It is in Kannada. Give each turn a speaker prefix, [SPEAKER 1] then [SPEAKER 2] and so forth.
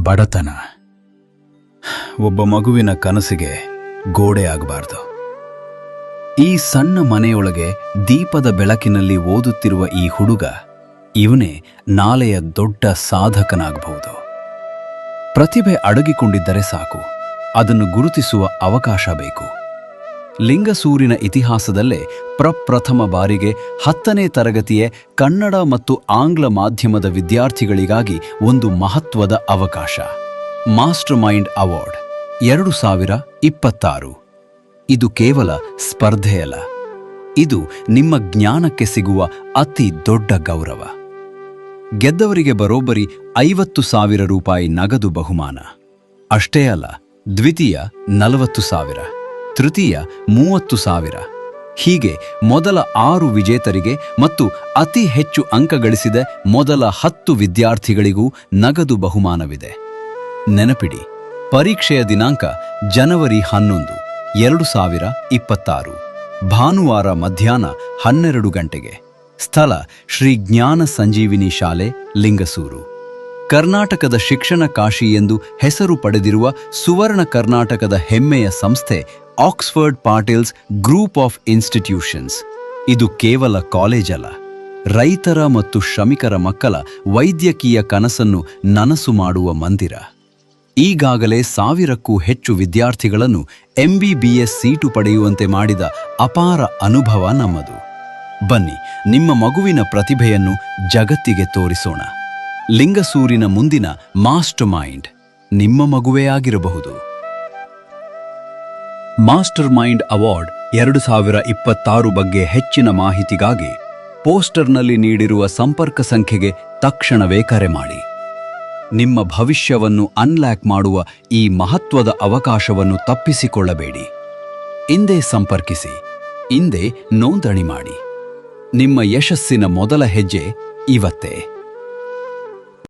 [SPEAKER 1] ಬಡತನ ಒಬ್ಬ ಮಗುವಿನ ಕನಸಿಗೆ ಗೋಡೆ ಆಗಬಾರ್ದು. ಈ ಸಣ್ಣ ಮನೆಯೊಳಗೆ ದೀಪದ ಬೆಳಕಿನಲ್ಲಿ ಓದುತ್ತಿರುವ ಈ ಹುಡುಗ, ಇವನೇ ನಾಳೆಯ ದೊಡ್ಡ ಸಾಧಕನಾಗಬಹುದು. ಪ್ರತಿಭೆ ಅಡಗಿಕೊಂಡಿದ್ದರೆ ಸಾಕು, ಅದನ್ನು ಗುರುತಿಸುವ ಅವಕಾಶ ಬೇಕು. ಲಿಂಗಸೂರಿನ ಇತಿಹಾಸದಲ್ಲೇ ಪ್ರಪ್ರಥಮ ಬಾರಿಗೆ 10ನೇ ತರಗತಿಯ ಕನ್ನಡ ಮತ್ತು ಆಂಗ್ಲ ಮಾಧ್ಯಮದ ವಿದ್ಯಾರ್ಥಿಗಳಿಗಾಗಿ ಒಂದು ಮಹತ್ವದ ಅವಕಾಶ. Master mind award 2026. ಇದು ಕೇವಲ ಸ್ಪರ್ಧೆಯಲ್ಲ, ಇದು ನಿಮ್ಮ ಜ್ಞಾನಕ್ಕೆ ಸಿಗುವ ಅತಿ ದೊಡ್ಡ ಗೌರವ. ಗೆದ್ದವರಿಗೆ ಬರೋಬ್ಬರಿ 50,000 ರೂಪಾಯಿ ನಗದು ಬಹುಮಾನ. ಅಷ್ಟೇ ಅಲ್ಲ, ದ್ವಿತೀಯ 40,000, ತೃತೀಯ 30,000. ಹೀಗೆ ಮೊದಲ 6 ವಿಜೇತರಿಗೆ ಮತ್ತು ಅತಿ ಹೆಚ್ಚು ಅಂಕ ಗಳಿಸಿದ ಮೊದಲ 10 ವಿದ್ಯಾರ್ಥಿಗಳಿಗೂ ನಗದು ಬಹುಮಾನವಿದೆ. ನೆನಪಿಡಿ, ಪರೀಕ್ಷೆಯ ದಿನಾಂಕ ಜನವರಿ 11, 2026, ಭಾನುವಾರ ಮಧ್ಯಾಹ್ನ 12 ಗಂಟೆಗೆ. ಸ್ಥಳ ಶ್ರೀ ಜ್ಞಾನ ಸಂಜೀವಿನಿ ಶಾಲೆ, ಲಿಂಗಸೂರು. ಕರ್ನಾಟಕದ ಶಿಕ್ಷಣ ಕಾಶಿ ಎಂದು ಹೆಸರು ಪಡೆದಿರುವ ಸುವರ್ಣ ಕರ್ನಾಟಕದ ಹೆಮ್ಮೆಯ ಸಂಸ್ಥೆ Oxford Patil's group of institutions. ಇದು ಕೇವಲ ಕಾಲೇಜಲ್ಲ, ರೈತರ ಮತ್ತು ಶ್ರಮಿಕರ ಮಕ್ಕಳ ವೈದ್ಯಕೀಯ ಕನಸನ್ನು ನನಸು ಮಾಡುವ ಮಂದಿರ. ಈಗಾಗಲೇ 1000ಕ್ಕೂ ಹೆಚ್ಚು ವಿದ್ಯಾರ್ಥಿಗಳನ್ನು MBBS ಸೀಟು ಪಡೆಯುವಂತೆ ಮಾಡಿದ ಅಪಾರ ಅನುಭವ ನಮ್ಮದು. ಬನ್ನಿ, ನಿಮ್ಮ ಮಗುವಿನ ಪ್ರತಿಭೆಯನ್ನು ಜಗತ್ತಿಗೆ ತೋರಿಸೋಣ. ಲಿಂಗಸೂರಿನ ಮುಂದಿನ ಮಾಸ್ಟರ್ ಮೈಂಡ್ ನಿಮ್ಮ ಮಗುವೇ ಆಗಿರಬಹುದು. ಮಾಸ್ಟರ್ ಮೈಂಡ್ ಅವಾರ್ಡ್ 2026 ಬಗ್ಗೆ ಹೆಚ್ಚಿನ ಮಾಹಿತಿಗಾಗಿ ಪೋಸ್ಟರ್ನಲ್ಲಿ ನೀಡಿರುವ ಸಂಪರ್ಕ ಸಂಖ್ಯೆಗೆ ತಕ್ಷಣವೇ ಕರೆ ಮಾಡಿ. ನಿಮ್ಮ ಭವಿಷ್ಯವನ್ನು ಅನ್ಲಾಕ್ ಮಾಡುವ ಈ ಮಹತ್ವದ ಅವಕಾಶವನ್ನು ತಪ್ಪಿಸಿಕೊಳ್ಳಬೇಡಿ. ಇಂದೇ ಸಂಪರ್ಕಿಸಿ, ಇಂದೇ ನೋಂದಣಿ ಮಾಡಿ. ನಿಮ್ಮ ಯಶಸ್ಸಿನ ಮೊದಲ ಹೆಜ್ಜೆ ಇವತ್ತೇ.